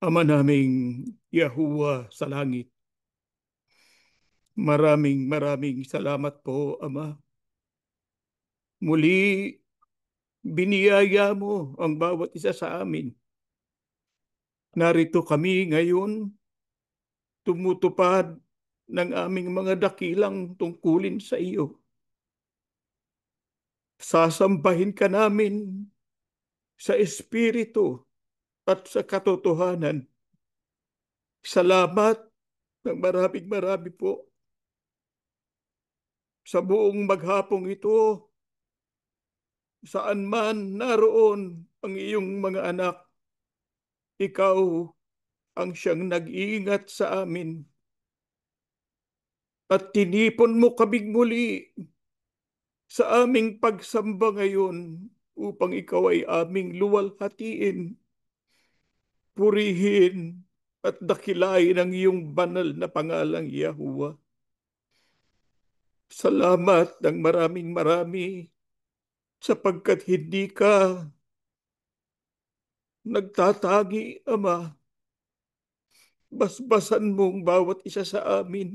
Ama naming Yahuwah sa langit, maraming maraming salamat po, Ama. Muli, biniyaya mo ang bawat isa sa amin. Narito kami ngayon, tumutupad ng aming mga dakilang tungkulin sa iyo. Sasambahin ka namin sa Espiritu at sa katotohanan. Salamat ng maraming marami po sa buong maghapong ito. Saan man naroon ang iyong mga anak, ikaw ang siyang nag-iingat sa amin. At tinipon mo kaming muli sa aming pagsamba ngayon upang ikaw ay aming luwalhatiin, purihin at dakilain ang iyong banal na pangalang Yahuwah. Salamat ng maraming marami sapagkat hindi ka nagtatagi, Ama. Basbasan mong bawat isa sa amin.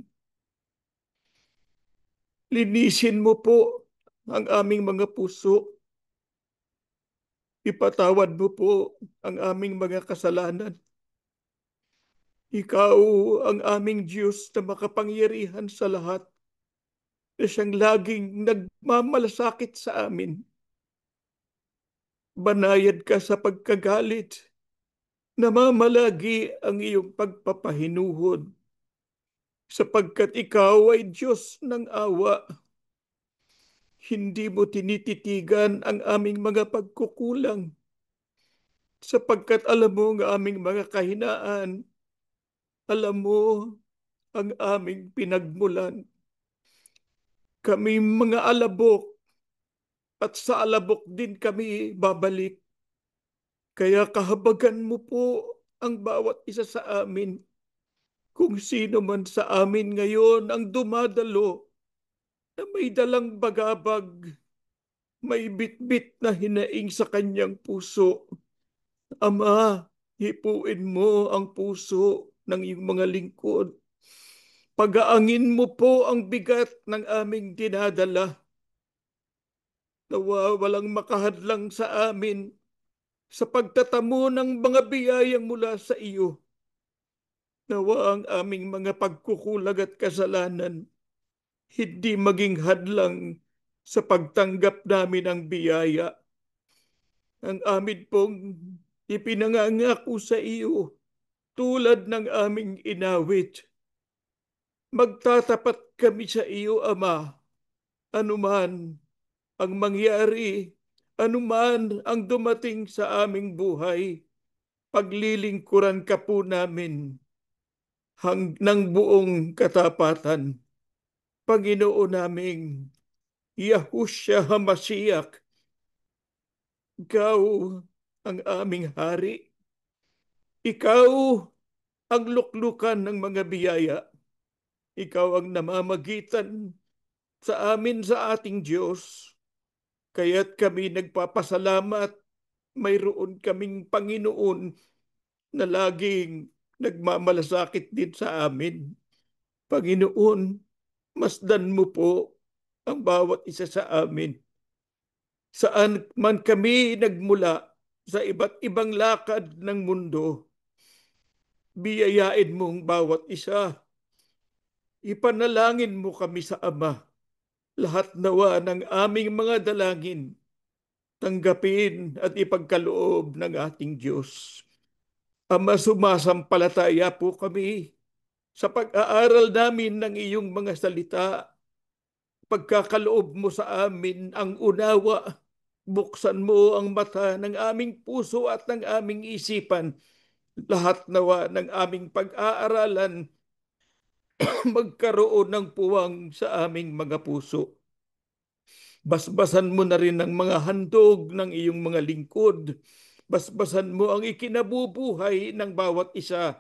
Linisin mo po ang aming mga puso. Ipatawad mo po ang aming mga kasalanan. Ikaw ang aming Diyos na makapangyarihan sa lahat, na siyang laging nagmamalasakit sa amin. Banayad ka sa pagkagalit, namamalagi ang iyong pagpapahinuhod, sapagkat ikaw ay Diyos ng awa. Hindi mo tinititigan ang aming mga pagkukulang, sapagkat alam mo ang aming mga kahinaan. Alam mo ang aming pinagmulan. Kami mga alabok, at sa alabok din kami babalik. Kaya kahabagan mo po ang bawat isa sa amin. Kung sino man sa amin ngayon ang dumadalo na may dalang bagabag, may bitbit na hinaing sa kanyang puso. Ama, hipuin mo ang puso ng iyong mga lingkod. Pagaangin mo po ang bigat ng aming dinadala. Nawa walang makahadlang sa amin sa pagtatamo ng mga biyayang mula sa iyo. Nawa ang aming mga pagkukulag at kasalanan hindi maging hadlang sa pagtanggap namin ng biyaya. Ang amin pong ipinangangako sa iyo tulad ng aming inawit. Magtatapat kami sa iyo, Ama, anuman ang mangyari, anuman ang dumating sa aming buhay. Paglilingkuran ka po namin ng buong katapatan. Panginoon naming Yahushua HaMashiach, ikaw ang aming hari. Ikaw ang luklukan ng mga biyaya. Ikaw ang namamagitan sa amin sa ating Diyos. Kaya't kami nagpapasalamat, mayroon kaming Panginoon na laging nagmamalasakit din sa amin. Panginoon, masdan mo po ang bawat isa sa amin. Saan man kami nagmula sa iba't ibang lakad ng mundo, biyayain mong bawat isa. Ipanalangin mo kami sa Ama. Lahat nawa ng aming mga dalangin, tanggapin at ipagkaloob ng ating Diyos. Ama, sumasampalataya po kami sa pag-aaral namin ng iyong mga salita. Pagkakaloob mo sa amin ang unawa. Buksan mo ang mata ng aming puso at ng aming isipan. Lahat nawa ng aming pag-aaralan magkaroon ng puwang sa aming mga puso. Basbasan mo na rin ang mga handog ng iyong mga lingkod. Basbasan mo ang ikinabubuhay ng bawat isa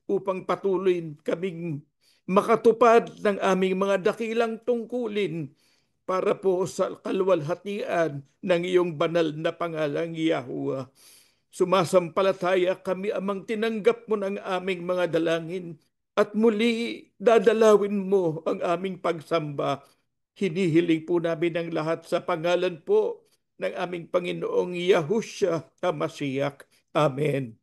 upang patuloy kaming makatupad ng aming mga dakilang tungkulin para po sa kaluwalhatian ng iyong banal na pangalang Yahuwah. Sumasampalataya kami, Amang, tinanggap mo ng aming mga dalangin at muli dadalawin mo ang aming pagsamba. Hinihiling po namin ang lahat sa pangalan po ng aming Panginoong Yahushua HaMashiach. Amen.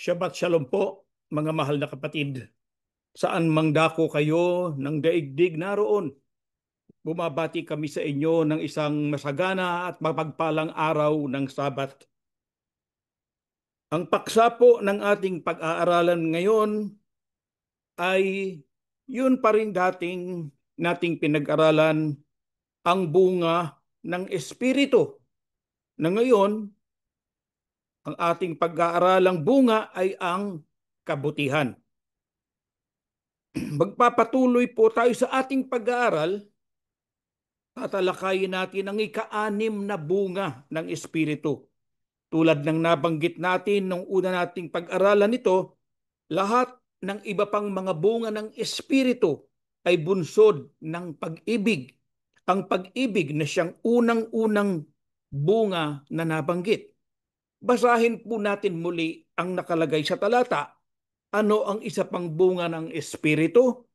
Shabbat Shalom po, mga mahal na kapatid. Saan mang dako kayo ng daigdig naroon, bumabati kami sa inyo ng isang masagana at mapagpalang araw ng Sabat. Ang paksa po ng ating pag-aaralan ngayon ay yun pa rin dating nating pinag-aralan, ang bunga ng Espiritu. Na ngayon, ang ating pag-aaralang bunga ay ang kabutihan. Magpapatuloy po tayo sa ating pag-aaral. Tatalakayin natin ang ika-anim na bunga ng Espiritu. Tulad ng nabanggit natin nung una nating pag-aralan nito, lahat ng iba pang mga bunga ng Espiritu ay bunsod ng pag-ibig. Ang pag-ibig na siyang unang-unang bunga na nabanggit. Basahin po natin muli ang nakalagay sa talata. Ano ang isa pang bunga ng Espiritu?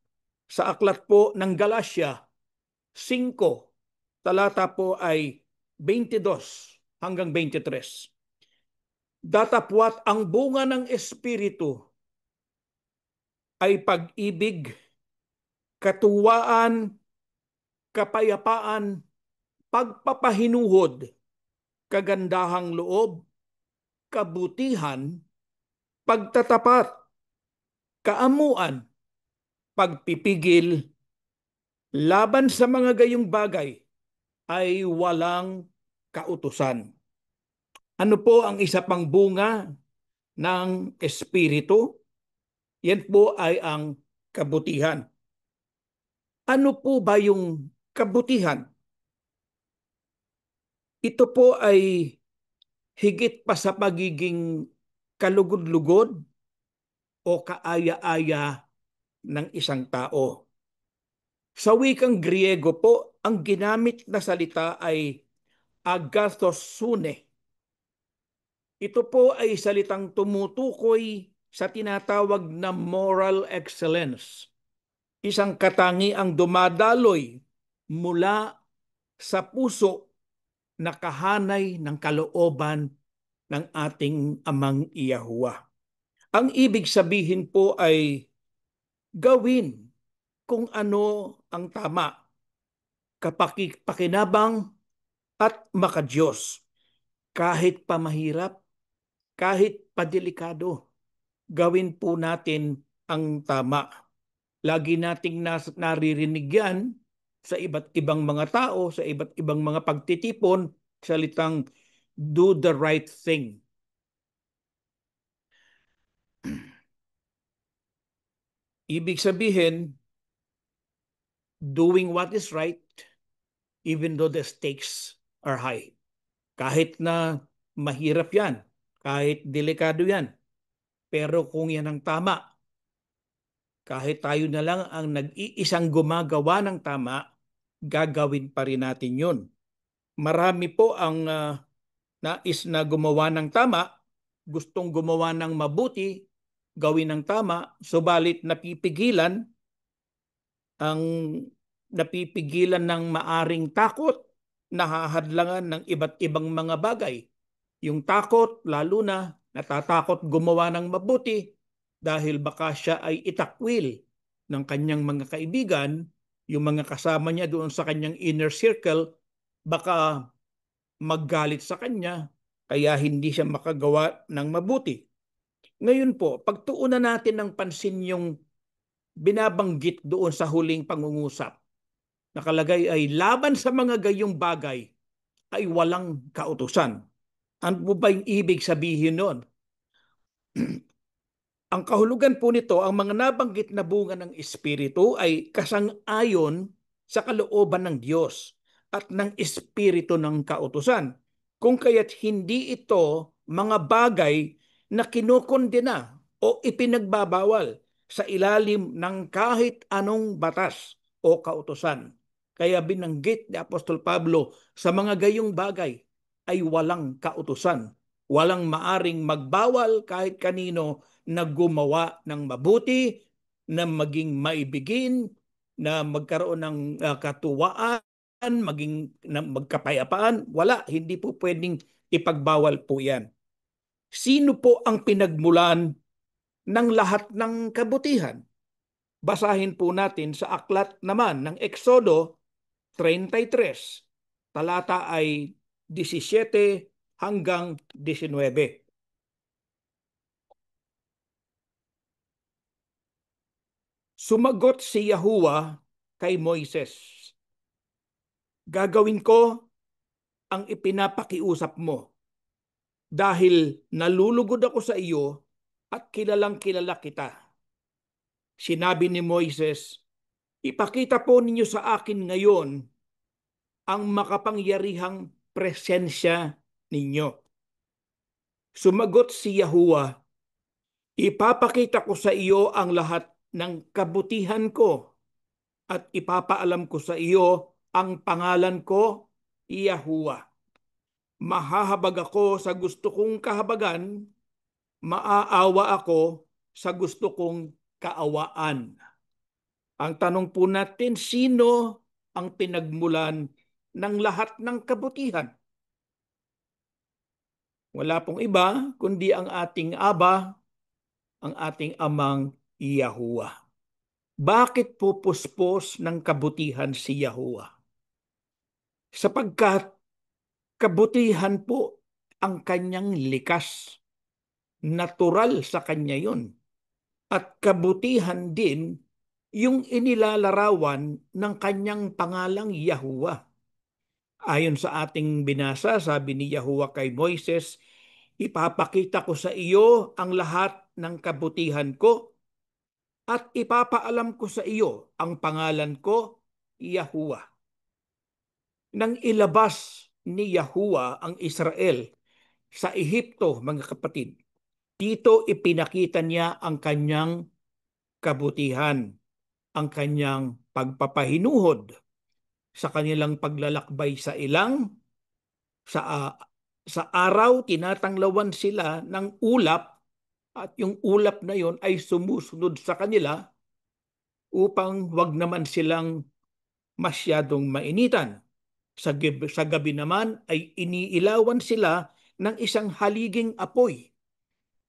Sa aklat po ng Galatia 5, talata po ay 22 hanggang 23. Datapwat ang bunga ng Espiritu ay pag-ibig, katuwaan, kapayapaan, pagpapahinuhod, kagandahang loob, kabutihan, pagtatapat, kaamuan, pagpipigil. Laban sa mga gayong bagay ay walang kautusan. Ano po ang isa pang bunga ng Espiritu? Yan po ay ang kabutihan. Ano po ba yung kabutihan? Ito po ay higit pa sa pagiging kalugod-lugod o kaaya-aya ng isang tao. Sa wikang Griego po, ang ginamit na salita ay agathosune. Ito po ay salitang tumutukoy sa tinatawag na moral excellence. Isang katangiang dumadaloy mula sa puso na kahanay ng kalooban ng ating Amang Yahuwah. Ang ibig sabihin po ay gawin kung ano ang tama, kapakipakinabang at makadiyos. Kahit pa mahirap, kahit padelikado, gawin po natin ang tama. Lagi nating naririnig yan sa iba't ibang mga tao, sa iba't ibang mga pagtitipon, salitang do the right thing. Ibig sabihin, doing what is right even though the stakes are high. Kahit na mahirap yan, kahit delikado yan, pero kung yan ang tama, kahit tayo na lang ang nag-iisang gumagawa ng tama, gagawin pa rin natin yun. Marami po ang nais na gumawa ng tama, gustong gumawa ng mabuti, gawin ng tama, subalit ang napipigilan ng maaring takot, nahahadlangan ng iba't ibang mga bagay. Yung takot, lalo na natatakot gumawa ng mabuti dahil baka siya ay itakwil ng kanyang mga kaibigan, yung mga kasama niya doon sa kanyang inner circle, baka maggalit sa kanya, kaya hindi siya makagawa ng mabuti. Ngayon po, pagtuunan natin ng pansin yung binabanggit doon sa huling pangungusap. Nakalagay ay laban sa mga gayong bagay ay walang kautusan. Ano ba yung ibig sabihin nun? Ang kahulugan po nito, ang mga nabanggit na bunga ng Espiritu ay kasang-ayon sa kalooban ng Diyos at ng Espiritu ng kautusan. Kung kaya't hindi ito mga bagay na kinukondena o ipinagbabawal sa ilalim ng kahit anong batas o kautusan. Kaya binanggit ni Apostol Pablo sa mga gayong bagay ay walang kautusan. Walang maaring magbawal kahit kanino na gumawa ng mabuti, na maging maibigin, na magkaroon ng katuwaan, maging na magkapayapaan. Wala, hindi po pwedeng ipagbawal po yan. Sino po ang pinagmulan ng lahat ng kabutihan? Basahin po natin sa aklat naman ng Exodo 33, talata ay 17 hanggang 19. Sumagot si Yahuwah kay Moises, gagawin ko ang ipinapakiusap mo dahil nalulugod ako sa iyo at kilalang kilala kita. Sinabi ni Moises, ipakita po ninyo sa akin ngayon ang makapangyarihang presensya ninyo. Sumagot si Yahuwah, ipapakita ko sa iyo ang lahat ng kabutihan ko at ipapaalam ko sa iyo ang pangalan ko, Yahuwah. Mahahabag ako sa gusto kong kahabagan, maaawa ako sa gusto kong kaawaan. Ang tanong po natin, sino ang pinagmulan ng lahat ng kabutihan? Wala pong iba kundi ang ating Aba, ang ating Amang Yahuwah. Bakit po puspos ng kabutihan si Yahuwah? Sapagkat kabutihan po ang kanyang likas. Natural sa kanya yun. At kabutihan din yung inilalarawan ng kanyang pangalang Yahuwah. Ayon sa ating binasa, sabi ni Yahuwah kay Moises, ipapakita ko sa iyo ang lahat ng kabutihan ko at ipapaalam ko sa iyo ang pangalan ko, Yahuwah. Nang ilabas ni Yahuwah ang Israel sa Ehipto, mga kapatid, dito ipinakita niya ang kanyang kabutihan, ang kanyang pagpapahinuhod sa kanilang paglalakbay sa ilang, sa, uh, sa araw tinatanglawan sila ng ulap at yung ulap na yon ay sumusunod sa kanila upang wag naman silang masyadong mainitan. Sa gabi naman ay iniilawan sila ng isang haliging apoy.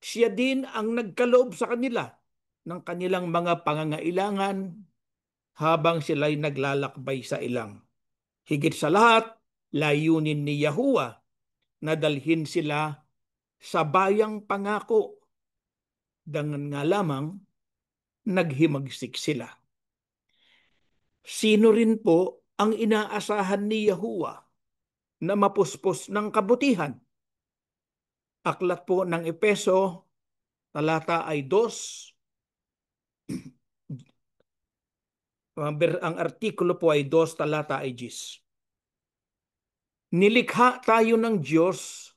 Siya din ang nagkaloob sa kanila ng kanilang mga pangangailangan habang sila'y naglalakbay sa ilang. Higit sa lahat, layunin ni Yahuwah na dalhin sila sa bayang pangako. Dangan nga lamang, naghimagsik sila. Sino rin po ang inaasahan ni Yahuwah na mapuspos ng kabutihan? Aklat po ng Epeso, talata ay 2. Ang artikulo po ay 2, talata ay 10. Nilikha tayo ng Diyos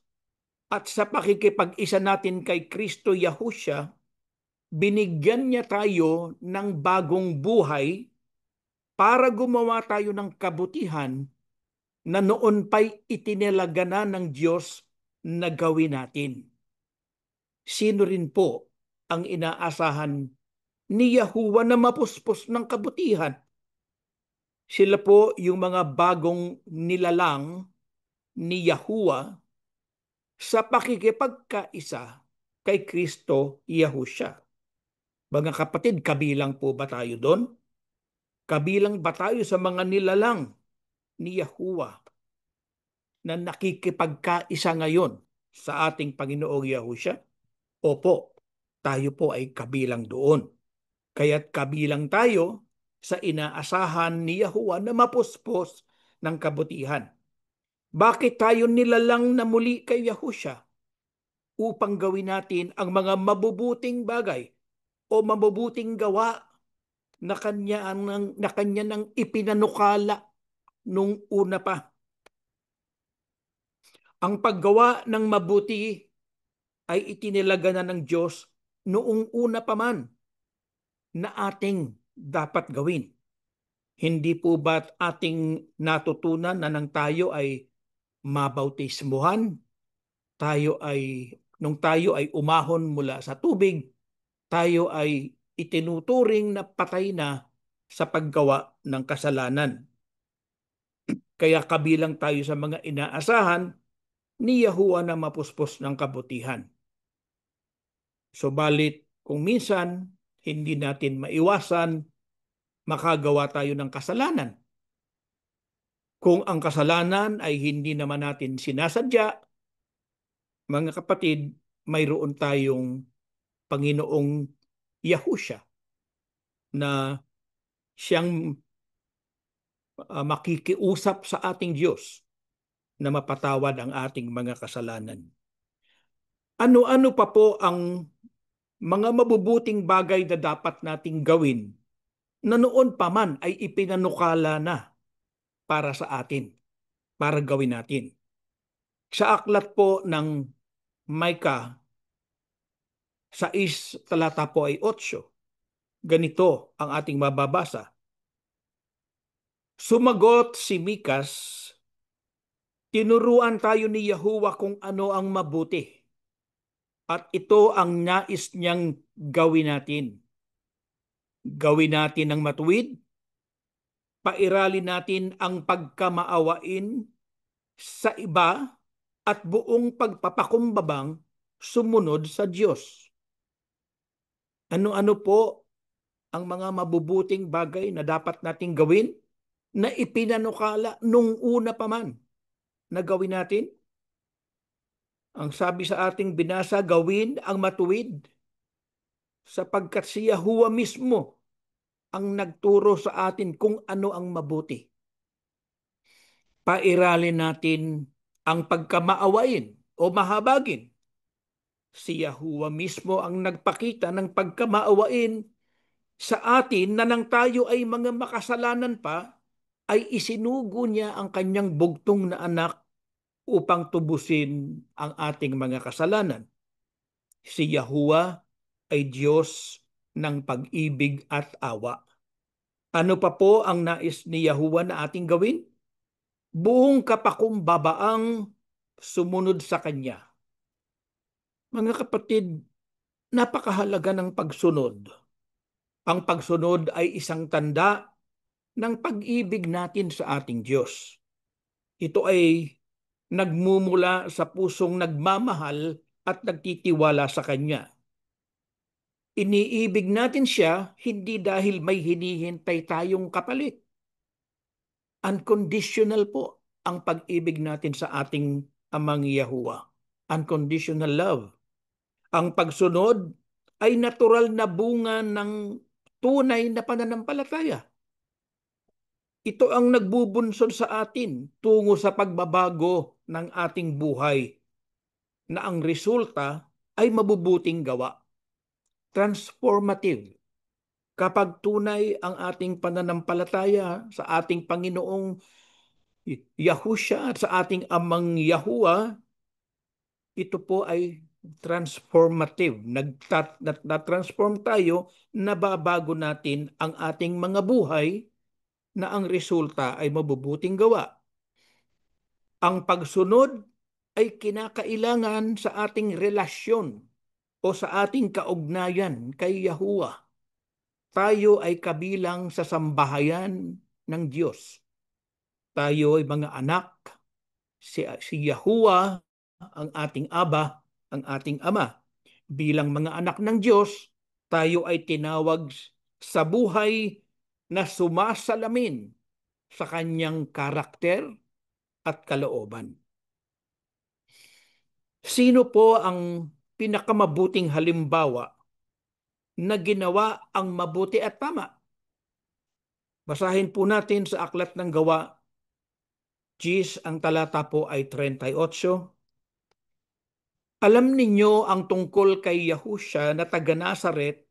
at sa pakikipag-isa natin kay Kristo Yahusha, binigyan niya tayo ng bagong buhay para gumawa tayo ng kabutihan na noon pa'y itinalaga na ng Diyos na gawin natin. Sino rin po ang inaasahan ni Yahuwah na mapuspos ng kabutihan? Sila po yung mga bagong nilalang ni Yahuwah sa pakikipagkaisa kay Kristo Yahusha. Mga kapatid, kabilang po ba tayo doon? Kabilang ba tayo sa mga nilalang ni Yahuwah na nakikipagkaisa ngayon sa ating Panginoong Yahusha? Opo, tayo po ay kabilang doon. Kaya't kabilang tayo sa inaasahan ni Yahuwah na mapuspos ng kabutihan. Bakit tayo nilalang na muli kay Yahusha? Upang gawin natin ang mga mabubuting bagay o mabubuting gawa na kanya nang ipinanukala nung una pa. Ang paggawa ng mabuti ay itinilaga na ng Diyos noong una pa man na ating dapat gawin. Hindi po ba't ating natutunan na nang tayo ay mabautismuhan, nung tayo ay umahon mula sa tubig, tayo ay itinuturing na patay na sa paggawa ng kasalanan. Kaya kabilang tayo sa mga inaasahan ni Yahuwah na mapuspos ng kabutihan. Subalit kung minsan hindi natin maiwasan, makagawa tayo ng kasalanan. Kung ang kasalanan ay hindi naman natin sinasadya, mga kapatid, mayroon tayong Panginoong Yahusha na siyang makikiusap sa ating Diyos na mapatawad ang ating mga kasalanan. Ano-ano pa po ang mga mabubuting bagay na dapat nating gawin na noon pa man ay ipinanukala na para sa atin, para gawin natin? Sa aklat po ng Micah 6 talata po ay 8, ganito ang ating mababasa. Sumagot si Mikas, tinuruan tayo ni Yahuwah kung ano ang mabuti, at ito ang nais niyang gawin natin. Gawin natin ang matuwid, pairalin natin ang pagkamaawain sa iba, at buong pagpapakumbabang sumunod sa Diyos. Ano-ano po ang mga mabubuting bagay na dapat nating gawin na ipinanukala nung una pa man na gawin natin? Ang sabi sa ating binasa, gawin ang matuwid, sapagkat si Yahuwah mismo ang nagturo sa atin kung ano ang mabuti. Pairalin natin ang pagkamaawain o mahabagin. Si Yahuwah mismo ang nagpakita ng pagkamaawain sa atin na nang tayo ay mga makasalanan pa, ay isinugo niya ang kanyang bugtong na anak upang tubusin ang ating mga kasalanan. Si Yahuwah ay Diyos ng pag-ibig at awa. Ano pa po ang nais ni Yahuwah na ating gawin? Buong kapakumbabaang sumunod sa Kanya. Mga kapatid, napakahalaga ng pagsunod. Ang pagsunod ay isang tanda ng pag-ibig natin sa ating Diyos. Ito ay nagmumula sa pusong nagmamahal at nagtitiwala sa Kanya. Iniibig natin siya hindi dahil may hinihintay tayong kapalit. Unconditional po ang pag-ibig natin sa ating Amang Yahuwah. Unconditional love. Ang pagsunod ay natural na bunga ng tunay na pananampalataya. Ito ang nagbubunsod sa atin tungo sa pagbabago ng ating buhay na ang resulta ay mabubuting gawa. Transformative. Kapag tunay ang ating pananampalataya sa ating Panginoong Yahusha at sa ating Amang Yahuwah, ito po ay transformative. Na-transform tayo, nababago natin ang ating mga buhay na ang resulta ay mabubuting gawa. Ang pagsunod ay kinakailangan sa ating relasyon o sa ating kaugnayan kay Yahuwah, tayo ay kabilang sa sambahayan ng Diyos. Tayo ay mga anak, si Yahuwah ang ating Aba, ang ating Ama. Bilang mga anak ng Diyos, tayo ay tinawag sa buhay na sumasalamin sa kanyang karakter at kalooban. Sino po ang pinakamabuting halimbawa na ginawa ang mabuti at tama? Basahin po natin sa Aklat ng Gawa, 10, ang talata po ay 38. Alam ninyo ang tungkol kay Yahusya na taga Nazaret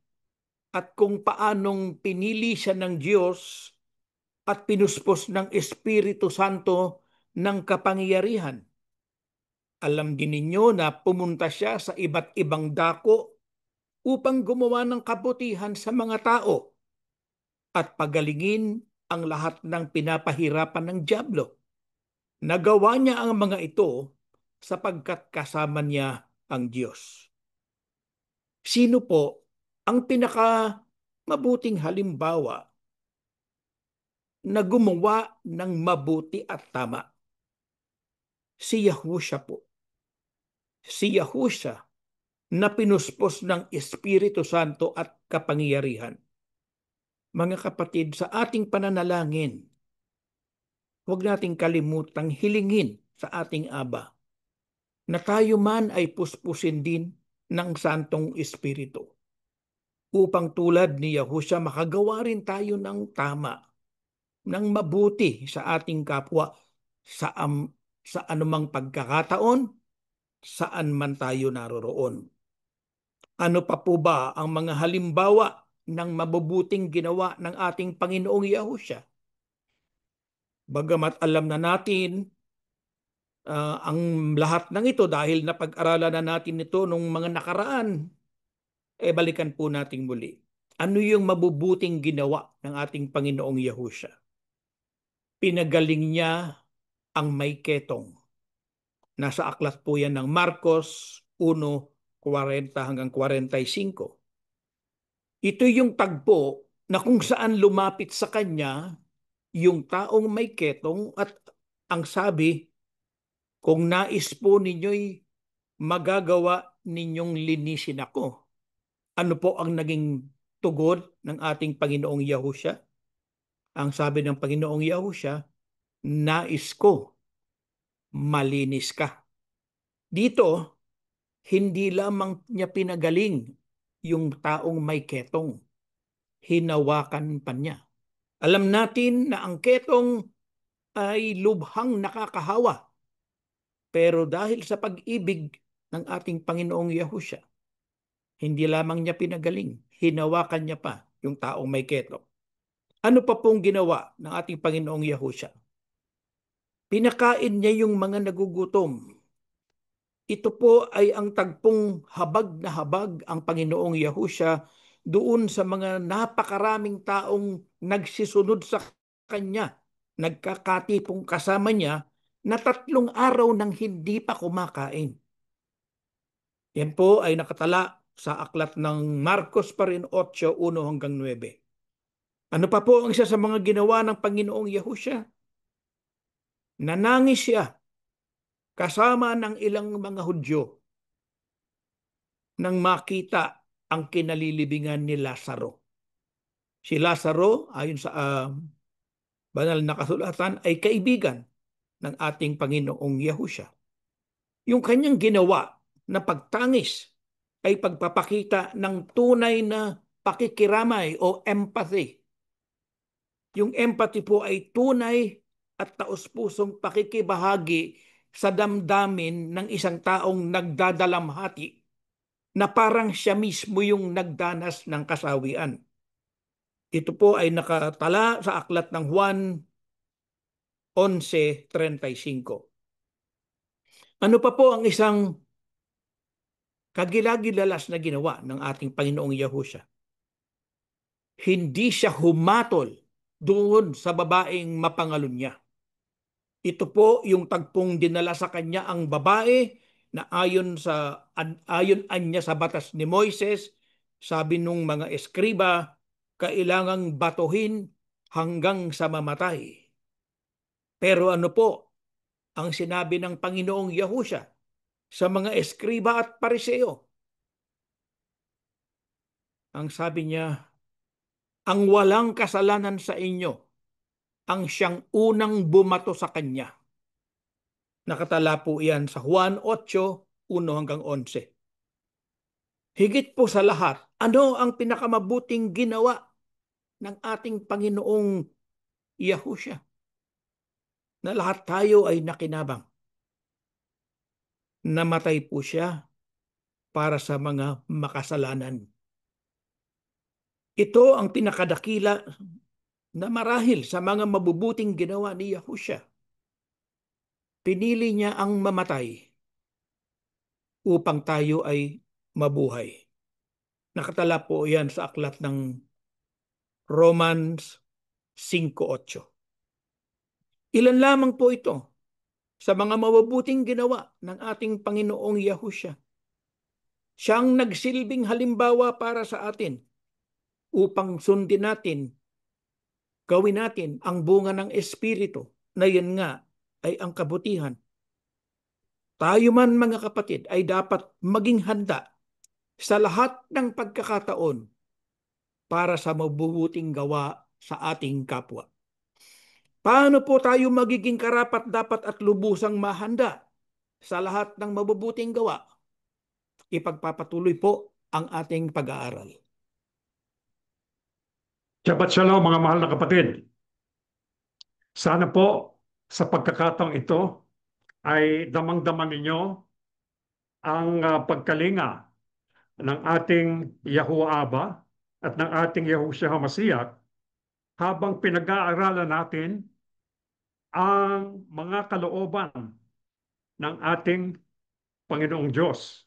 at kung paanong pinili siya ng Diyos at pinuspos ng Espiritu Santo ng kapangyarihan. Alam din ninyo na pumunta siya sa iba't ibang dako upang gumawa ng kabutihan sa mga tao at pagalingin ang lahat ng pinapahirapan ng dyablo. Nagawa niya ang mga ito sapagkat kasama niya ang Diyos. Sino po ang pinaka mabuting halimbawa na gumawa ng mabuti at tama? Si Yahusya po. Si Yahusya na pinuspos ng Espiritu Santo at kapangyarihan. Mga kapatid, sa ating pananalangin, huwag nating kalimutang hilingin sa ating Aba na tayo man ay puspusin din ng Santong Espiritu upang tulad ni Yahusya makagawa rin tayo ng tama, ng mabuti sa ating kapwa sa anumang pagkakataon, saan man tayo naroroon. Ano pa po ba ang mga halimbawa ng mabubuting ginawa ng ating Panginoong Yahusya? Bagamat alam na natin ang lahat ng ito dahil napag-aralan na natin ito nung mga nakaraan, balikan po natin muli. Ano yung mabubuting ginawa ng ating Panginoong Yahusya? Pinagaling niya ang may ketong. Nasa aklat po yan ng Marcos 1:40 hanggang 45. Ito yung tagpo na kung saan lumapit sa kanya yung taong may ketong at ang sabi, kung nais po ninyo'y magagawa ninyong linisin ako. Ano po ang naging tugon ng ating Panginoong Yahusya? Ang sabi ng Panginoong Yahusya, nais ko, malinis ka. Dito, hindi lamang niya pinagaling yung taong may ketong. Hinawakan pa niya. Alam natin na ang ketong ay lubhang nakakahawa. Pero dahil sa pag-ibig ng ating Panginoong Yahusya, hindi lamang niya pinagaling, hinawakan niya pa yung taong may ketong. Ano pa pong ginawa ng ating Panginoong Yahusya? Pinakain niya yung mga nagugutom. Ito po ay ang tagpong habag na habag ang Panginoong Yahusya doon sa mga napakaraming taong nagsisunod sa kanya, nagkakatipong kasama niya na 3 araw nang hindi pa kumakain. Yan po ay nakatala sa aklat ng Marcos pa rin 8:1 hanggang 9. Ano pa po ang isa sa mga ginawa ng Panginoong Yahusya? Nanangis siya kasama ng ilang mga Hudyo nang makita ang kinalilibingan ni Lazaro. Si Lazaro, ayon sa banal na kasulatan, ay kaibigan ng ating Panginoong Yahusya. Yung kanyang ginawa na pagtangis ay pagpapakita ng tunay na pakikiramay o empathy. Yung empathy po ay tunay at taos-pusong pakikibahagi sa damdamin ng isang taong nagdadalamhati na parang siya mismo yung nagdanas ng kasawian. Ito po ay nakatala sa aklat ng Juan 11:35. Ano pa po ang isang kagilagilalas na ginawa ng ating Panginoong Yahusya? Hindi siya humatol doon sa babaeng mapangalon niya. Ito po yung tagpong dinala sa kanya ang babae na ayon anya sa batas ni Moises, sabi nung mga eskriba, kailangang batuhin hanggang sa mamatay. Pero ano po ang sinabi ng Panginoong Yahusha sa mga eskriba at pariseo? Ang sabi niya, ang walang kasalanan sa inyo ang siyang unang bumato sa kanya. Nakatala po iyan sa Juan 8:1 hanggang 11. Higit po sa lahat, ano ang pinakamabuting ginawa ng ating Panginoong Yahusha? Na lahat tayo ay nakinabang. Namatay po siya para sa mga makasalanan. Ito ang pinakadakila na marahil sa mga mabubuting ginawa ni Yahusha. Pinili niya ang mamatay upang tayo ay mabuhay. Nakatala po yan sa aklat ng Romans 5:8. Ilan lamang po ito sa mga mabubuting ginawa ng ating Panginoong Yahusha. Siyang nagsilbing halimbawa para sa atin upang sundin natin, gawin natin ang bunga ng Espiritu na yun nga ay ang kabutihan. Tayo man mga kapatid ay dapat maging handa sa lahat ng pagkakataon para sa mabubuting gawa sa ating kapwa. Paano po tayo magiging karapat-dapat at lubusang mahanda sa lahat ng mabubuting gawa? Ipagpapatuloy po ang ating pag-aaral. Shabbat Shalom mga mahal na kapatid. Sana po sa pagkakataong ito ay damang-daman ninyo ang pagkalinga ng ating Yahuwah Aba at ng ating Yahushua HaMashiach habang pinag-aaralan natin ang mga kalooban ng ating Panginoong Diyos.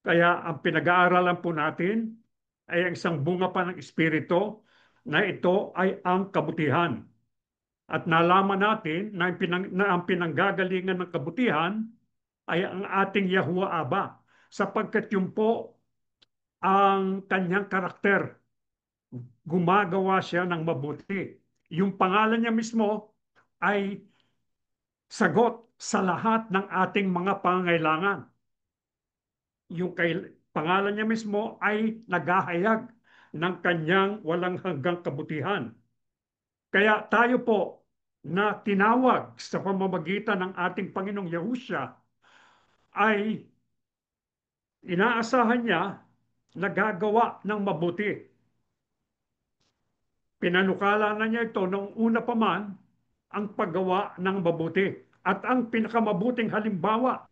Kaya ang pinag-aaralan po natin ay ang isang bunga pa ng Espiritu na ito ay ang kabutihan. At nalaman natin na ang pinanggagalingan ng kabutihan ay ang ating Yahuwah Aba sapagkat yun po ang kanyang karakter. Gumagawa siya ng mabuti. Yung pangalan niya mismo ay sagot sa lahat ng ating mga pangangailangan. Yung pangalan niya mismo ay naghahayag ng kanyang walang hanggang kabutihan. Kaya tayo po na tinawag sa pamamagitan ng ating Panginoong Yahusha ay inaasahan niya na gagawa ng mabuti. Pinanukala na niya ito noong una pa man ang paggawa ng mabuti. At ang pinakamabuting halimbawa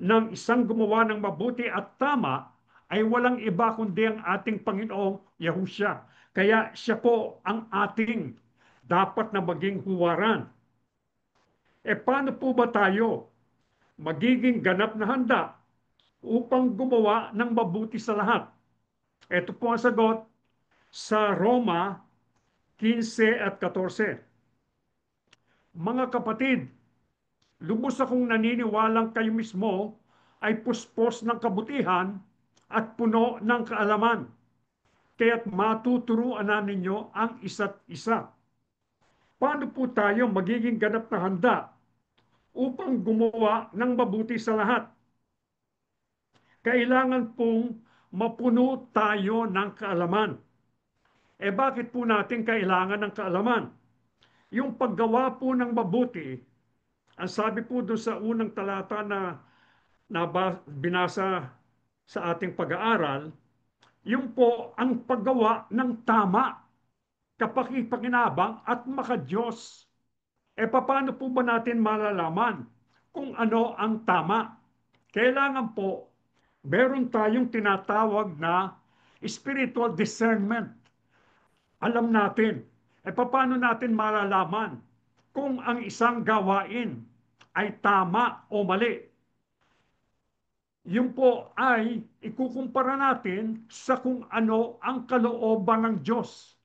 ng isang gumawa ng mabuti at tama ay walang iba kundi ang ating Panginoong Yahusha. Kaya siya po ang ating dapat na maging huwaran. Paano po ba tayo magiging ganap na handa upang gumawa ng mabuti sa lahat? Ito po ang sagot sa Roma 15:14. Mga kapatid, lubos akong naniniwalang kayo mismo ay puspos ng kabutihan at puno ng kaalaman, kaya't matuturuan na ninyo ang isa't isa. Paano po tayo magiging ganap na handa upang gumawa ng mabuti sa lahat? Kailangan pong mapuno tayo ng kaalaman. Bakit po natin kailangan ng kaalaman? Yung paggawa po ng mabuti, ang sabi po doon sa unang talata na binasa sa ating pag-aaral, yung po ang paggawa ng tama, kapakipakinabang at makadiyos. Paano po ba natin malalaman kung ano ang tama? Kailangan po meron tayong tinatawag na spiritual discernment. Alam natin, paano natin malalaman kung ang isang gawain ay tama o mali? Yun po ay ikukumpara natin sa kung ano ang kalooban ng Diyos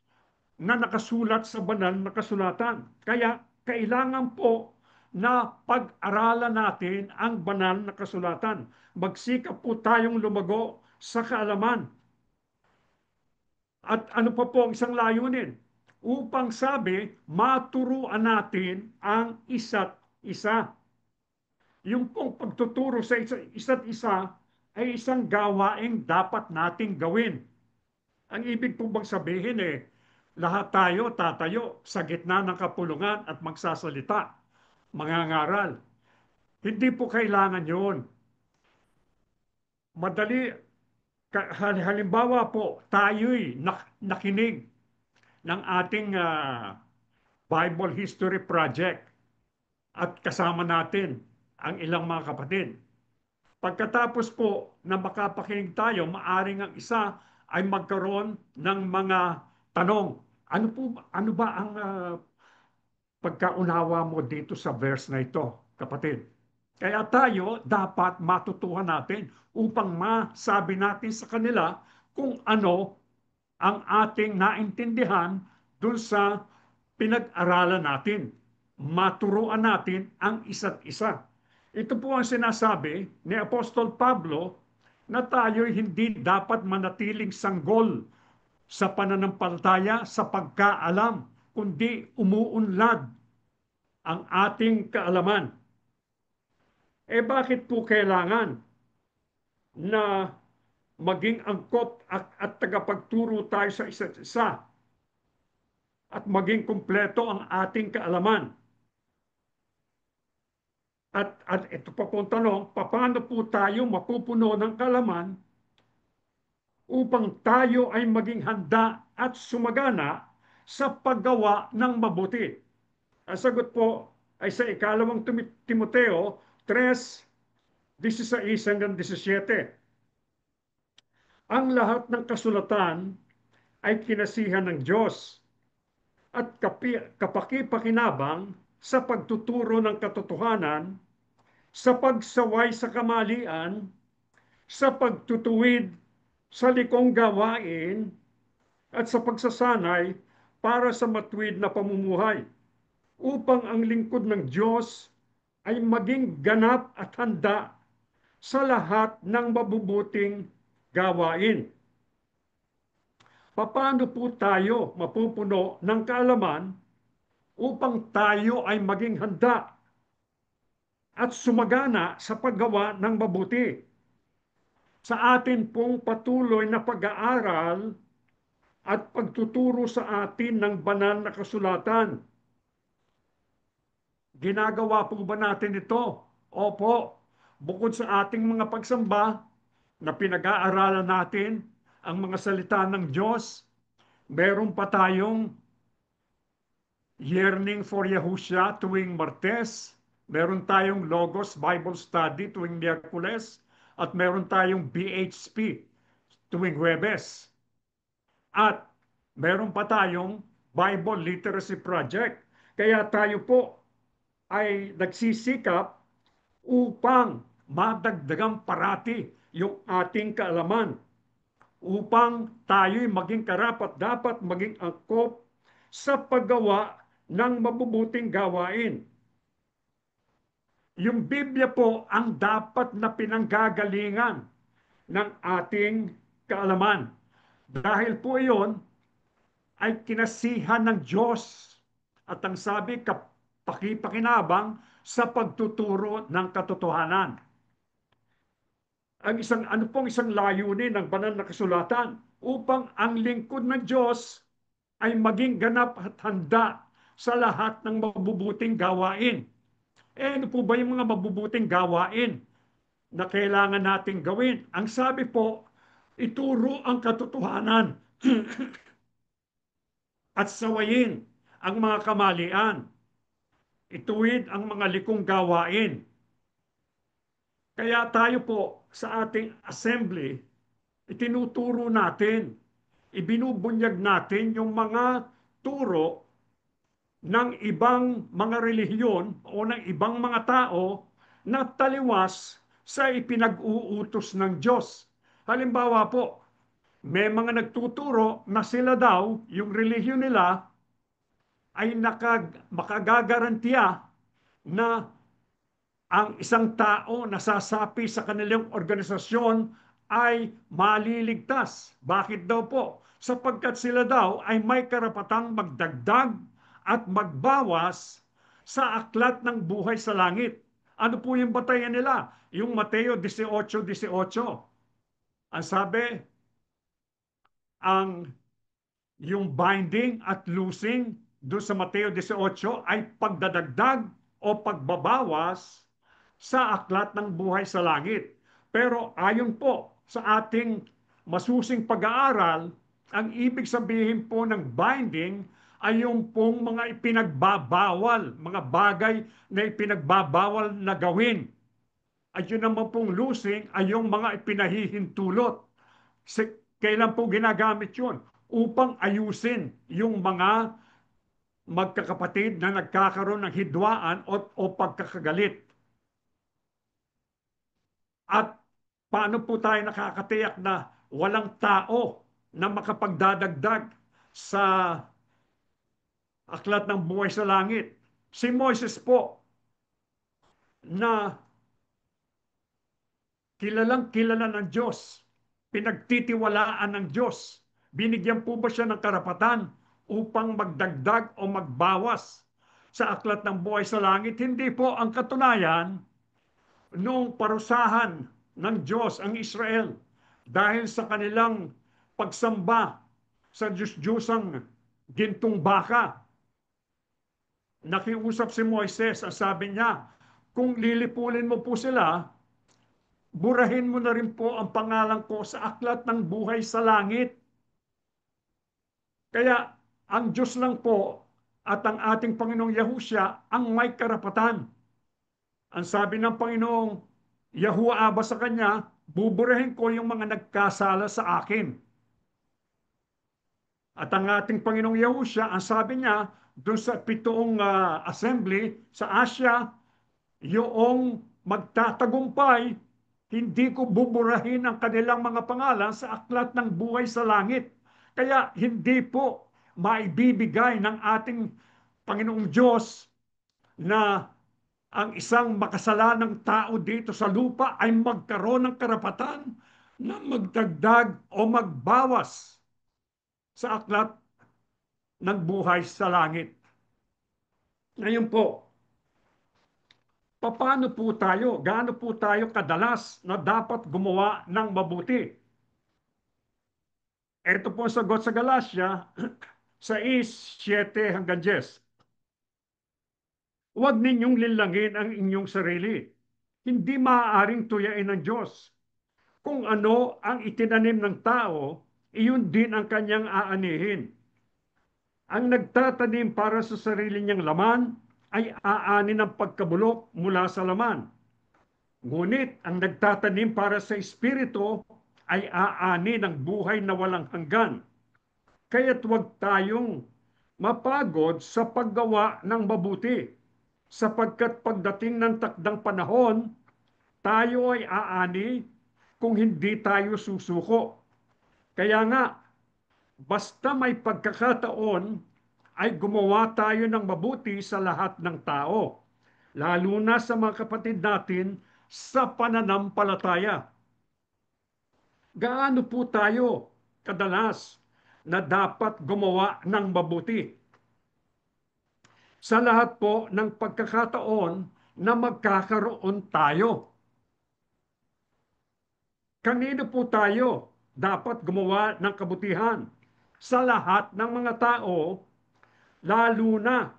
na nakasulat sa banal na kasulatan. Kaya kailangan po na pag-aralan natin ang banal na kasulatan. Magsikap po tayong lumago sa kaalaman. At ano pa po ang isang layunin? Upang sabi, maturuan natin ang isa't isa. Yung pong pagtuturo sa isa't isa ay isang gawaing dapat nating gawin. Ang ibig po bang sabihin lahat tayo tatayo sa gitna ng kapulungan at magsasalita, mangangaral. Hindi po kailangan yun. Madali, halimbawa po, tayo'y nakinig ng ating Bible History Project at kasama natin ang ilang mga kapatid. Pagkatapos po na makapakinig tayo, maaring ang isa ay magkaroon ng mga tanong. Ano ba ang pagkaunawa mo dito sa verse na ito, kapatid? Kaya tayo dapat matutuhan natin upang masabi natin sa kanila kung ano ang ating naintindihan dun sa pinag-aralan natin. Maturuan natin ang isa't isa. Ito po ang sinasabi ni Apostol Pablo na tayo hindi dapat manatiling sanggol sa pananampalataya sa pagkaalam, kundi umuunlad ang ating kaalaman. Bakit po kailangan na maging angkop at tagapagturo tayo sa isa't isa at maging kumpleto ang ating kaalaman? At ito pa pong tanong, paano po tayo mapupuno ng kaalaman upang tayo ay maging handa at sumagana sa paggawa ng mabuti? Ang sagot po ay sa ikalawang Timoteo 3:16-17. Ang lahat ng kasulatan ay kinasihan ng Diyos at kapakipakinabang sa pagtuturo ng katotohanan, sa pagsaway sa kamalian, sa pagtutuwid sa likong gawain, at sa pagsasanay para sa matuwid na pamumuhay, upang ang lingkod ng Diyos ay maging ganap at handa sa lahat ng mabubuting gawain. Paano po tayo mapupuno ng kaalaman upang tayo ay maging handa at sumagana sa paggawa ng mabuti? Sa atin pong patuloy na pag-aaral at pagtuturo sa atin ng banal na kasulatan. Ginagawa po ba natin ito? Opo. Bukod sa ating mga pagsamba na pinag-aaralan natin ang mga salita ng Diyos, meron pa tayong Yearning for Yahusha tuwing Martes, meron tayong Logos Bible Study tuwing Miyerkules, at meron tayong BHP tuwing Huwebes. At meron pa tayong Bible Literacy Project. Kaya tayo po ay nagsisikap upang madagdagang parati yung ating kaalaman, upang tayo'y maging karapat-dapat maging angkop sa paggawa ng mabubuting gawain. Yung Biblia po ang dapat na pinanggagalingan ng ating kaalaman. Dahil po iyon ay kinasihan ng Diyos at ang sabi, pakipakinabang sa pagtuturo ng katotohanan. Ano pong isang layunin ng banal na kasulatan? Upang ang lingkod ng Diyos ay maging ganap at handa sa lahat ng mabubuting gawain. Ano po ba yung mga mabubuting gawain na kailangan nating gawin? Ang sabi po, ituro ang katotohanan at sawayin ang mga kamalian. Ituwid ang mga likong gawain. Kaya tayo po sa ating assembly, itinuturo natin, ibinubunyag natin yung mga turo ng ibang mga relihiyon o ng ibang mga tao na taliwas sa ipinag-uutos ng Diyos. Halimbawa po, may mga nagtuturo na sila daw, yung relihiyon nila, ay makagagarantiya na ang isang tao na sasapi sa kanilang organisasyon ay maliligtas. Bakit daw po? Sapagkat sila daw ay may karapatang magdagdag at magbawas sa aklat ng buhay sa langit. Ano po yung batayan nila? Yung Mateo 18:18. Ang sabi, ang yung binding at loosing doon sa Mateo 18 ay pagdadagdag o pagbabawas sa aklat ng buhay sa langit. Pero ayon po sa ating masusing pag-aaral, ang ibig sabihin po ng binding ay yung pong mga ipinagbabawal, mga bagay na ipinagbabawal na gawin. At yun naman pong loosing ay yung mga ipinahihintulot. Kailan po ginagamit yun? Upang ayusin yung mga magkakapatid na nagkakaroon ng hidwaan o pagkakagalit. At paano po tayo nakakatiyak na walang tao na makapagdadagdag sa aklat ng buhay sa langit? Si Moises po na kilalang kilala ng Diyos, pinagtitiwalaan ng Diyos. Binigyan po ba siya ng karapatan upang magdagdag o magbawas sa aklat ng buhay sa langit? Hindi po. Ang katunayan, nung parusahan ng Diyos ang Israel dahil sa kanilang pagsamba sa Diyos-Diyosang gintong baka, nakiusap si Moises, ang sabi niya, kung lilipulin mo po sila, burahin mo na rin po ang pangalan ko sa aklat ng buhay sa langit. Kaya ang Diyos lang po at ang ating Panginoong Yahusya ang may karapatan. Ang sabi ng Panginoong Yahuwah Aba sa kanya, buburahin ko yung mga nagkasala sa akin. At ang ating Panginoong Yahusya, ang sabi niya, doon sa pitoong assembly sa Asia, yung magtatagumpay, hindi ko buburahin ang kanilang mga pangalan sa aklat ng buhay sa langit. Kaya hindi po maibibigay ng ating Panginoong Diyos na ang isang makasalanang tao dito sa lupa ay magkaroon ng karapatan na magdagdag o magbawas sa aklat ng buhay sa langit. Ngayon po, paano po tayo, gaano po tayo kadalas na dapat gumawa ng mabuti? Ito po ang sagot sa Galatia 6:7-10. Huwag ninyong linlangin ang inyong sarili. Hindi maaaring tuyain ng Diyos. Kung ano ang itinanim ng tao, iyon din ang kanyang aanihin. Ang nagtatanim para sa sarili niyang laman ay aanin ng pagkabulok mula sa laman. Ngunit ang nagtatanim para sa Espiritu ay aani ng buhay na walang hanggan. Kaya't huwag tayong mapagod sa paggawa ng mabuti, sapagkat pagdating ng takdang panahon, tayo ay aani kung hindi tayo susuko. Kaya nga, basta may pagkakataon, ay gumawa tayo ng mabuti sa lahat ng tao, lalo na sa mga kapatid natin sa pananampalataya. Gaano po tayo kadalas na dapat gumawa ng mabuti? Sa lahat po ng pagkakataon na magkakaroon tayo. Kanino po tayo dapat gumawa ng kabutihan? Sa lahat ng mga tao, lalo na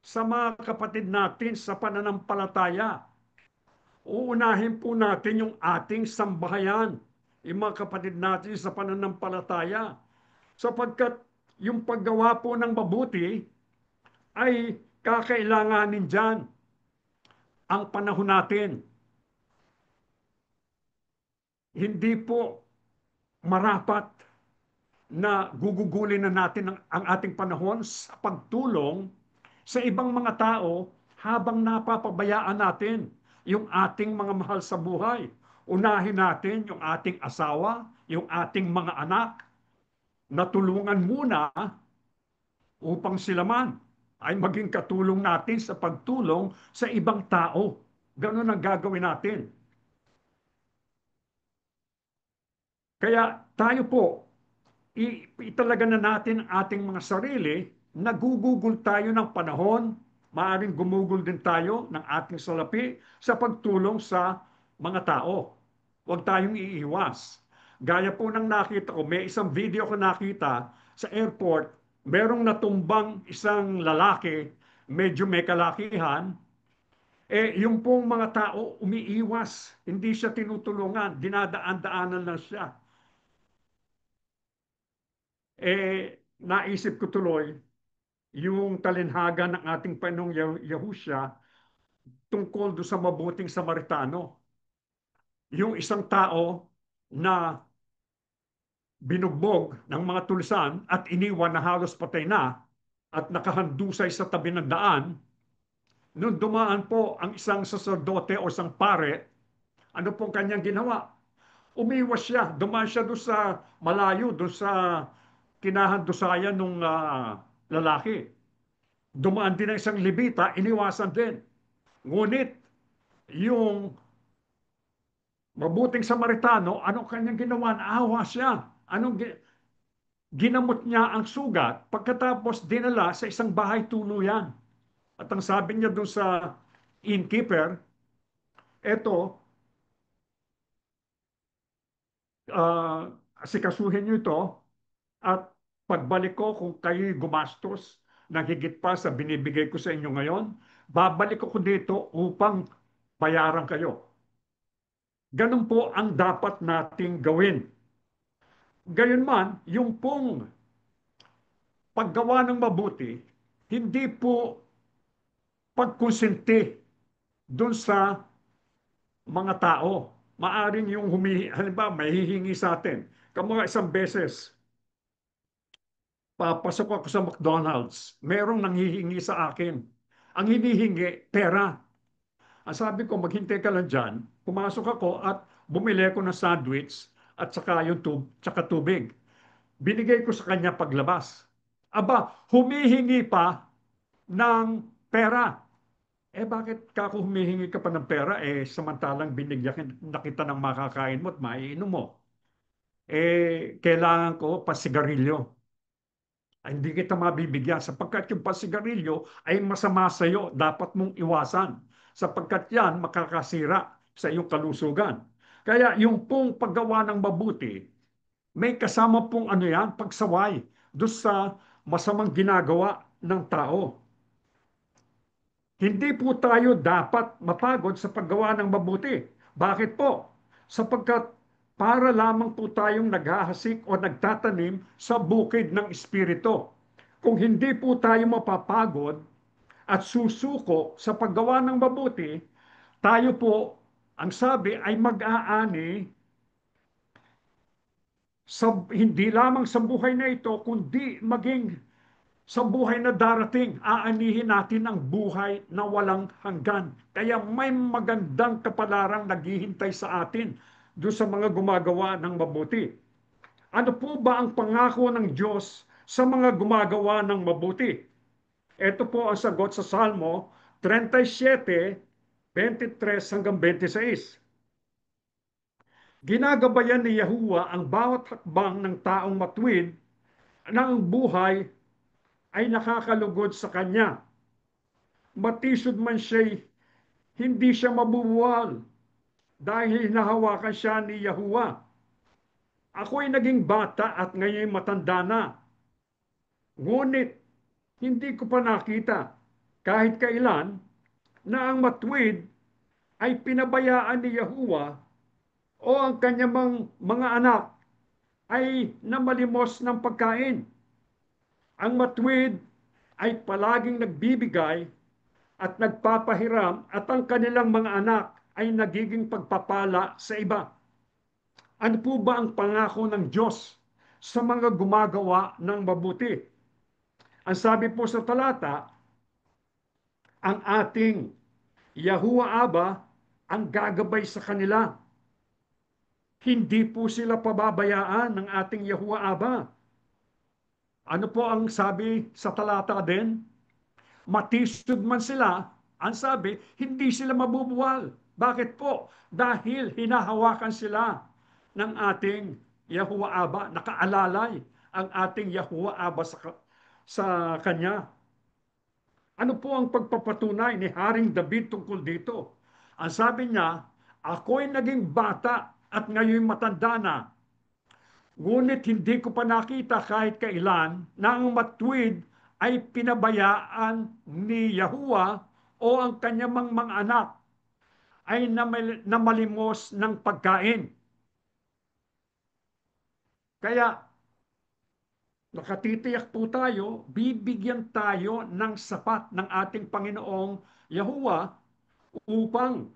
sa mga kapatid natin sa pananampalataya. Uunahin po natin yung ating sambahayan, yung mga kapatid natin sa pananampalataya. Sapagkat yung paggawa po ng mabuti ay kakailanganin dyan ang panahon natin. Hindi po marapat na gugugulin na natin ang ating panahon sa pagtulong sa ibang mga tao habang napapabayaan natin yung ating mga mahal sa buhay. Unahin natin yung ating asawa, yung ating mga anak, na tulungan muna upang sila man ay maging katulong natin sa pagtulong sa ibang tao. Ganun ang gagawin natin. Kaya tayo po, italaga na natin ang ating mga sarili, nagugugol tayo ng panahon, maaaring gumugol din tayo ng ating salapi sa pagtulong sa mga tao. Huwag tayong iiwas. Gaya po ng nakita ko, may isang video ko nakita sa airport, merong natumbang isang lalaki, medyo may kalakihan, yung pong mga tao umiiwas, hindi siya tinutulungan, dinadaan-daanan lang siya. Naisip ko tuloy, yung talinhaga ng ating Panginoong Yahusya tungkol do sa mabuting Samaritano. Yung isang tao na binugbog ng mga tulisan at iniwan na halos patay na at nakahandusay sa tabi ng daan, nung dumaan po ang isang saserdote o isang pare, ano pong kanyang ginawa? Umiwas siya, dumaan siya doon sa malayo, doon sa kinahandusayan ng lalaki. Dumaan din ang isang libita, iniwasan din. Ngunit yung mabuting Samaritano, anong kanyang ginawa? Naawa siya. Ginamot niya ang sugat pagkatapos dinala sa isang bahay tuluyan. At ang sabi niya doon sa innkeeper, eto, uh, asikasuhin niyo ito at pagbalik ko kung kayo gumastos na higit pa sa binibigay ko sa inyo ngayon, babalik ko dito upang bayaran kayo. Ganun po ang dapat nating gawin. Gayunman, yung pong paggawa ng mabuti, hindi po pagkonsinti doon sa mga tao. Maaring yung halimbawa, may hihingi sa atin. Kammga isang beses, papasok ako sa McDonald's, merong nanghihingi sa akin. Ang hinihingi, pera. Ang sabi ko, maghintay ka lang dyan. Pumasok ako at bumili ako ng sandwich at saka yung saka tubig. Binigay ko sa kanya paglabas. Aba, humihingi pa ng pera. Bakit ka ako humihingi ka pa ng pera? Samantalang binigyan na kita ng makakain mo at maiinom mo. Kailangan ko pa sigarilyo. Ay, hindi kita mabibigyan sapagkat yung pasigarilyo ay masama sa iyo. Dapat mong iwasan sapagkat yan makakasira sa iyong kalusugan. Kaya yung pong paggawa ng mabuti, may kasama pong ano yan, pagsaway doon sa masamang ginagawa ng tao. Hindi po tayo dapat mapagod sa paggawa ng mabuti. Bakit po? Sapagkat para lamang po tayong naghahasik o nagtatanim sa bukid ng Espiritu. Kung hindi po tayo mapapagod at susuko sa paggawa ng mabuti, tayo po, ang sabi ay mag-aani hindi lamang sa buhay na ito, kundi maging sa buhay na darating, aanihin natin ang buhay na walang hanggan. Kaya may magandang kapalarang naghihintay sa atin doon sa mga gumagawa ng mabuti. Ano po ba ang pangako ng Diyos sa mga gumagawa ng mabuti? Ito po ang sagot sa Salmo 37:23 hanggang 26. Ginagabayan ni Yahuwah ang bawat hakbang ng taong matuwid na ang buhay ay nakakalugod sa kanya. Matisod man siya'y hindi siya mabubuwal dahil hinahawakan siya ni Yahuwah. Ako'y naging bata at ngayon matanda na. Ngunit hindi ko pa nakita kahit kailan na ang matuwid ay pinabayaan ni Yahuwah o ang kanyang mga anak ay namalimos ng pagkain. Ang matuwid ay palaging nagbibigay at nagpapahiram at ang kanilang mga anak ay nagiging pagpapala sa iba. Ano po ba ang pangako ng Diyos sa mga gumagawa ng mabuti? Ang sabi po sa talata, ang ating Yahuwah Aba ang gagabay sa kanila. Hindi po sila pababayaan ng ating Yahuwah Aba. Ano po ang sabi sa talata din? Matisod man sila, ang sabi, hindi sila mabubuwal. Bakit po? Dahil hinahawakan sila ng ating Yahuwah Aba, nakaalalay ang ating Yahuwah Aba sa kanya. Ano po ang pagpapatunay ni Haring David tungkol dito? Ang sabi niya, ako'y naging bata at ngayon matanda na. Ngunit hindi ko pa nakita kahit kailan na ang matuwid ay pinabayaan ni Yahuwah o ang kanyang mga anak ay namalimos ng pagkain. Kaya nakatitiyak po tayo, bibigyan tayo ng sapat ng ating Panginoong Yahuwah upang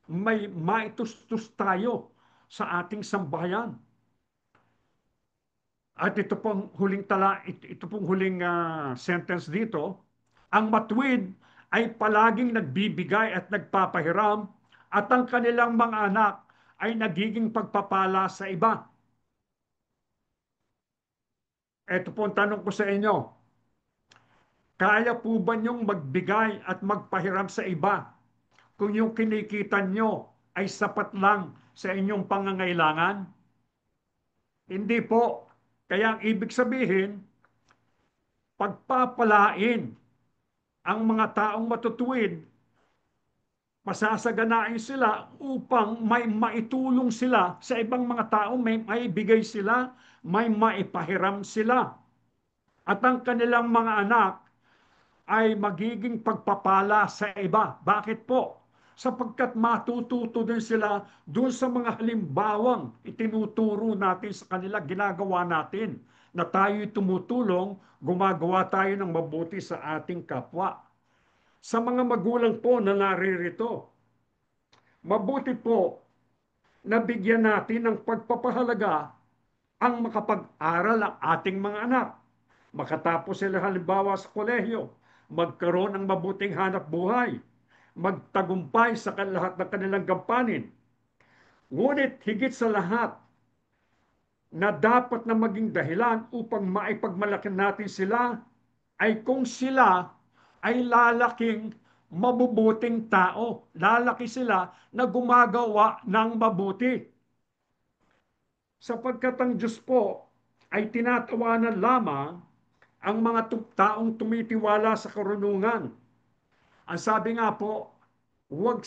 may maitustus tayo sa ating sambahayan. At ito pong huling sentence dito, ang matuwid ay palaging nagbibigay at nagpapahiram at ang kanilang mga anak ay nagiging pagpapala sa iba. Ito po ang tanong ko sa inyo, kaya po ba niyong magbigay at magpahiram sa iba kung yung kinikita nyo ay sapat lang sa inyong pangangailangan? Hindi po. Kaya ang ibig sabihin, pagpapalain ang mga taong matutuwid, pasasaganain sila upang may maitulong sila sa ibang mga tao, may maibigay sila, may maipahiram sila. At ang kanilang mga anak ay magiging pagpapala sa iba. Bakit po? Sapagkat matututo din sila doon sa mga halimbawang itinuturo natin sa kanila, ginagawa natin, na tayo'y tumutulong, gumagawa tayo ng mabuti sa ating kapwa. Sa mga magulang po na naririto, mabuti po na bigyan natin ng pagpapahalaga ang makapag-aral ang ating mga anak. Makatapos sila halimbawa sa kolehiyo, magkaroon ng mabuting hanap buhay, magtagumpay sa lahat ng kanilang gampanin. Ngunit higit sa lahat, na dapat na maging dahilan upang maipagmalaki natin sila ay kung sila ay lalaking mabubuting tao. Lalaki sila na gumagawa ng mabuti. Sapagkat ang Diyos po ay tinatawanan lamang ang mga taong tumitiwala sa karunungan. Ang sabi nga po, wag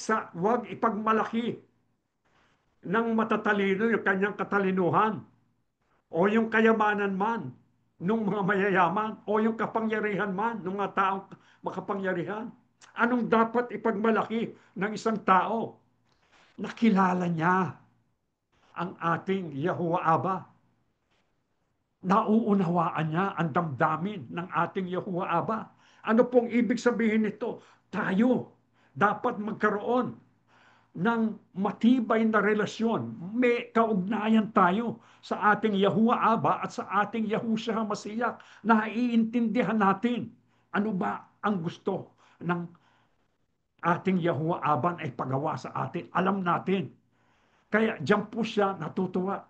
ipagmalaki ng matatalino yung kanyang katalinuhan o yung kayamanan man ng mga mayayaman o yung kapangyarihan man ng mga taong makapangyarihan. Anong dapat ipagmalaki ng isang tao? Nakilala niya ang ating Yahuwah Aba. Nauunawaan niya ang damdamin ng ating Yahuwah Aba. Ano pong ibig sabihin nito? Tayo dapat magkaroon ng matibay na relasyon. May kaugnayan tayo sa ating Yahuwah Aba at sa ating Yahushua Masiyak na iintindihan natin ano ba ang gusto ng ating Yahuwah Aba ay pagawa sa atin. Alam natin. Kaya diyan po siya natutuwa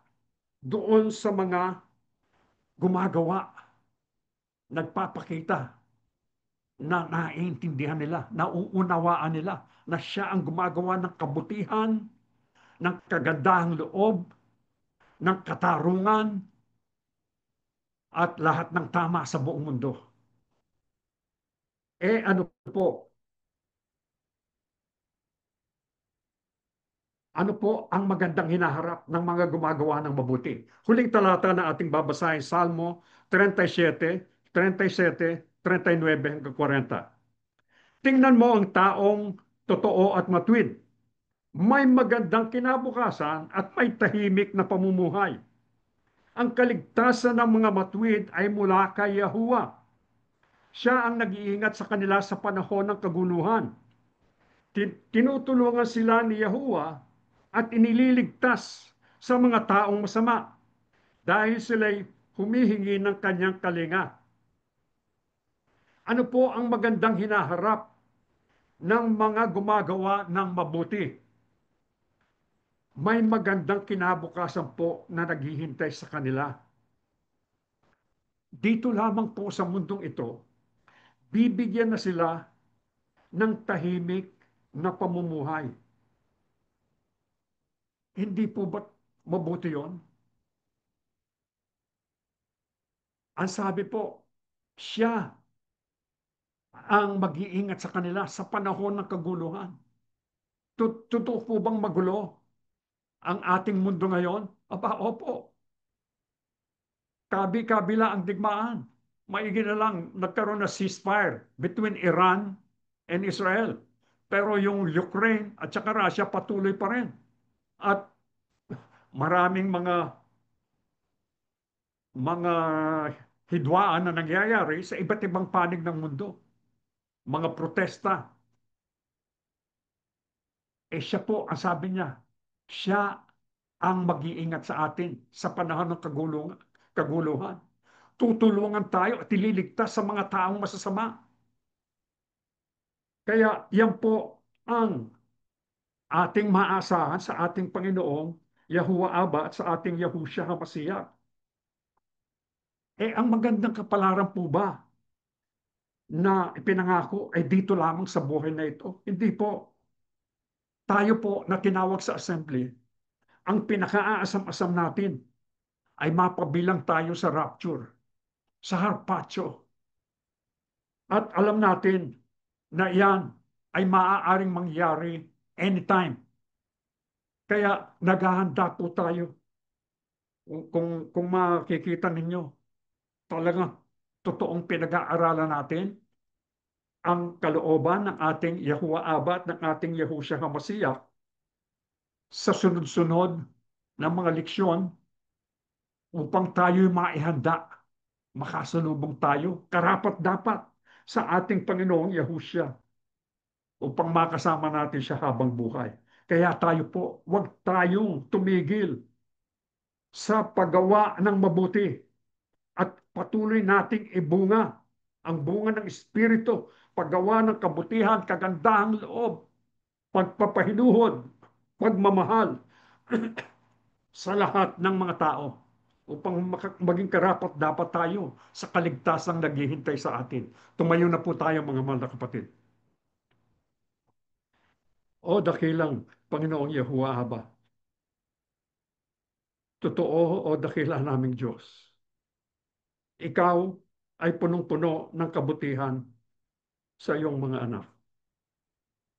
doon sa mga gumagawa, nagpapakita na naiintindihan nila, nauunawaan nila na siya ang gumagawa ng kabutihan, ng kagandahang loob, ng katarungan, at lahat ng tama sa buong mundo. Ano po? Ano po ang magandang hinaharap ng mga gumagawa ng mabuti? Huling talata na ating babasahin, Salmo 37, 37, 39 hanggang 40. Tingnan mo ang taong totoo at matuwid. May magandang kinabukasan at may tahimik na pamumuhay. Ang kaligtasan ng mga matuwid ay mula kay Yahuwah. Siya ang nag-iingat sa kanila sa panahon ng kaguluhan. Tinutulungan sila ni Yahuwah at inililigtas sa mga taong masama dahil sila'y humihingi ng kanyang kalinga. Ano po ang magandang hinaharap ng mga gumagawa ng mabuti? May magandang kinabukasan po na naghihintay sa kanila. Dito lamang po sa mundong ito, bibigyan na sila ng tahimik na pamumuhay. Hindi po ba mabuti yon? Ang sabi po, siya ang mag-iingat sa kanila sa panahon ng kaguluhan. Totoo po bang magulo ang ating mundo ngayon? Aba, opo. Kabi-kabila ang digmaan. Maigi na lang nagkaroon na ceasefire between Iran and Israel. Pero yung Ukraine at saka Russia patuloy pa rin. At maraming mga hidwaan na nangyayari sa iba't ibang panig ng mundo. Mga protesta. Siya po, ang sabi niya, siya ang mag-iingat sa atin sa panahon ng kaguluhan. Tutulungan tayo at ililigtas sa mga taong masasama. Kaya yan po ang ating maasahan sa ating Panginoong Yahuwah Aba at sa ating Yahushua HaMashiach. Ang magandang kapalaran po ba na ipinangako ay dito lamang sa buhay na ito? Hindi po. Tayo po na tinawag sa assembly, ang pinaka-aasam-asam natin ay mapabilang tayo sa rapture, sa harpacho. At alam natin na yan ay maaaring mangyari anytime. Kaya naghahanda po tayo. Kung makikita ninyo, talagang totoong pinag-aaralan natin ang kalooban ng ating Yahuwah Aba at ng ating Yahushua HaMashiach sa sunod-sunod ng mga leksyon upang tayo maihanda, makasalubong tayo, karapat-dapat sa ating Panginoong Yahushua upang makasama natin siya habang buhay. Kaya tayo po, huwag tayong tumigil sa paggawa ng mabuti at patuloy nating ibunga ang bunga ng Espiritu, paggawa ng kabutihan, kagandahang loob, pagpapahinuhod, pagmamahal sa lahat ng mga tao upang maging karapat dapat tayo sa kaligtasang naghihintay sa atin. Tumayo na po tayo mga mahal na kapatid. O dakilang Panginoong Yahuwah Aba, totoo o dakila naming Diyos. Ikaw ay punong-puno ng kabutihan sa iyong mga anak.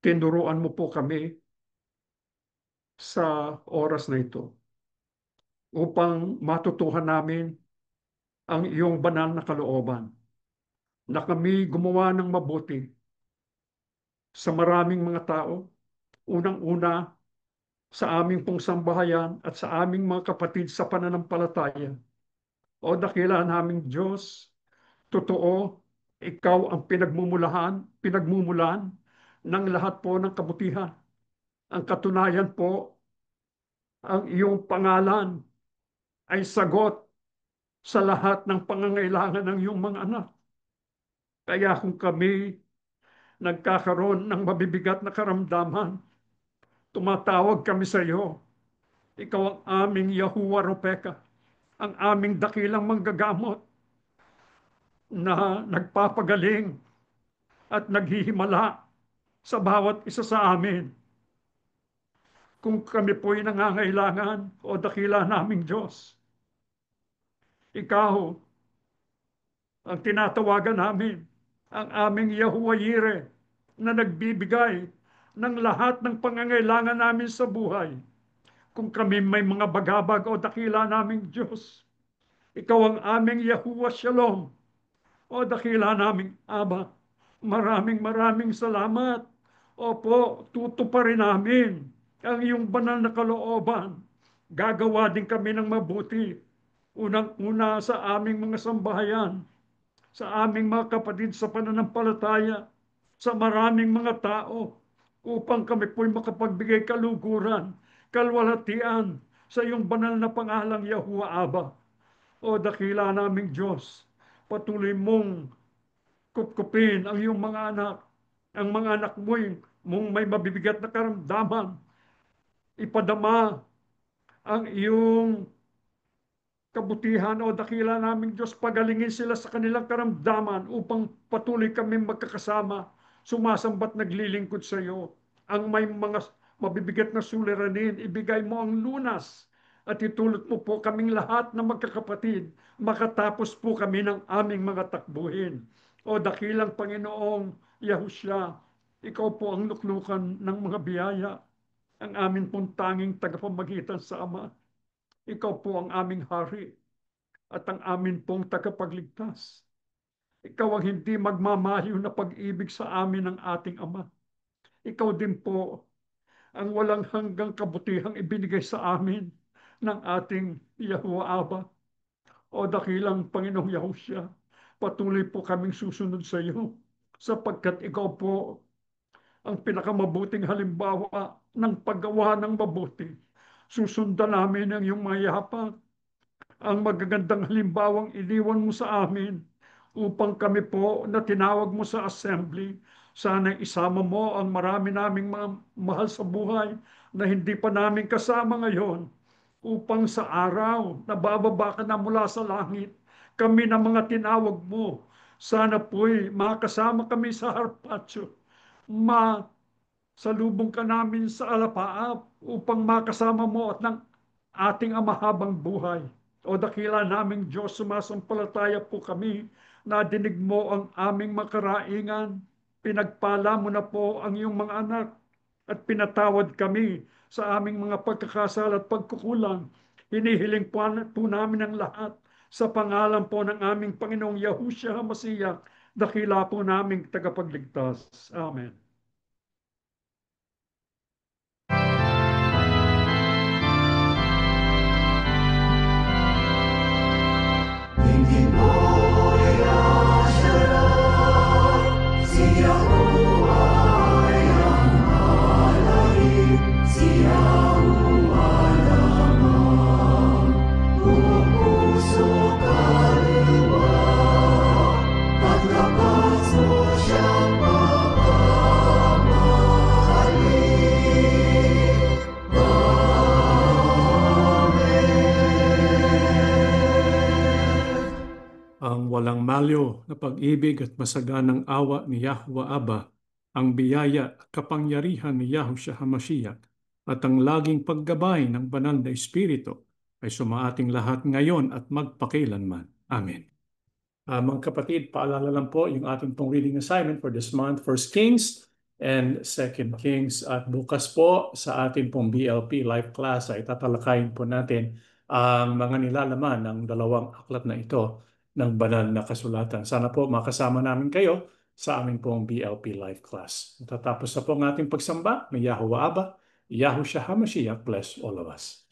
Tinuruan mo po kami sa oras na ito upang matutuhan namin ang iyong banal na kalooban na kami gumawa ng mabuti sa maraming mga tao, unang-una sa aming pong sambahayan at sa aming mga kapatid sa pananampalataya. O dakila naming Diyos, totoo, ikaw ang pinagmumulan ng lahat po ng kabutihan. Ang katunayan po, ang iyong pangalan ay sagot sa lahat ng pangangailangan ng iyong mga anak. Kaya kung kami nagkakaroon ng mabibigat na karamdaman, tumatawag kami sa iyo. Ikaw ang aming Yahuwah Ropeka, ang aming dakilang manggagamot na nagpapagaling at naghihimala sa bawat isa sa amin. Kung kami po'y nangangailangan, o dakila naming Diyos, ikaw ang tinatawagan namin, ang aming Yahuwah Yireh na nagbibigay ng lahat ng pangangailangan namin sa buhay. Kung kami may mga bagabag o dakila naming Diyos, ikaw ang aming Yahuwah Shalom o dakila naming Aba. Maraming maraming salamat. Opo, tutuparin namin ang iyong banal na kalooban. Gagawa din kami ng mabuti. Unang-una sa aming mga sambahayan, sa aming mga kapatid sa pananampalataya, sa maraming mga tao, upang kami po'y makapagbigay kaluguran, kalwalhatian sa iyong banal na pangalang Yahuwah Aba. O dakila naming Diyos, patuloy mong kupkupin ang iyong mga anak, ang mga anak mong may mabibigat na karamdaman, ipadama ang iyong kabutihan o dakila naming Diyos, pagalingin sila sa kanilang karamdaman upang patuloy kami magkakasama, sumasambat naglilingkod sa iyo. Ang may mga mabibigat na suliranin, ibigay mo ang lunas at itulot mo po kaming lahat na magkakapatid, makatapos po kami ng aming mga takbuhin. O dakilang Panginoong Yahusya, ikaw po ang luklukan ng mga biyaya, ang amin pong tanging tagapamagitan sa Ama. Ikaw po ang aming hari at ang amin pong tagapagligtas. Ikaw ang hindi magmamaliw na pag-ibig sa amin ng ating Ama. Ikaw din po ang walang hanggang kabutihang ibinigay sa amin ng ating Yahuwah Abba. O dakilang Panginoong Yahusya, patuloy po kaming susunod sa iyo sapagkat ikaw po ang pinakamabuting halimbawa ng paggawa ng mabuti. Susundan namin ang iyong mga yapak, ang magagandang halimbawang iniwan mo sa amin upang kami po na tinawag mo sa assembly, sana isama mo ang marami naming mga mahal sa buhay na hindi pa namin kasama ngayon upang sa araw na bababa ka na mula sa langit, kami na mga tinawag mo, sana po'y makasama kami sa harpatsyo, salubong ka namin sa alapaap upang makasama mo at ng ating amahabang buhay. O dakila naming Diyos, sumasampalataya po kami na dinig mo ang aming makaraingan. Pinagpala mo na po ang iyong mga anak at pinatawad kami sa aming mga pagkakasala at pagkukulang. Hinihiling po namin ang lahat sa pangalan po ng aming Panginoong Yahushua HaMashiach, dakila po naming tagapagligtas. Amen. Hindi mo iasyarat si Yahuwah ay ang malalim, si Yahuwah lamang. Buong puso kaluluwa at lakas mo siyang mamahalin. Ang walang malyo na pag-ibig at masaganang awa ni Yahweh Abba, ang biyaya at kapangyarihan ni Yahushua HaMashiach, at ang laging paggabay ng banal na Espiritu ay sumaating lahat ngayon at magpakilanman. Amen. Mga kapatid, paalala lang po yung ating pong reading assignment for this month, First Kings and Second Kings. At bukas po sa ating pong BLP live class ay tatalakayin po natin ang mga nilalaman ng dalawang aklat na ito ng banal na kasulatan. Sana po makasama namin kayo sa aming pong BLP live class. Tatapos na po ang ating pagsamba. May Yahuwah Abba, Yahushua HaMashiach bless all of us.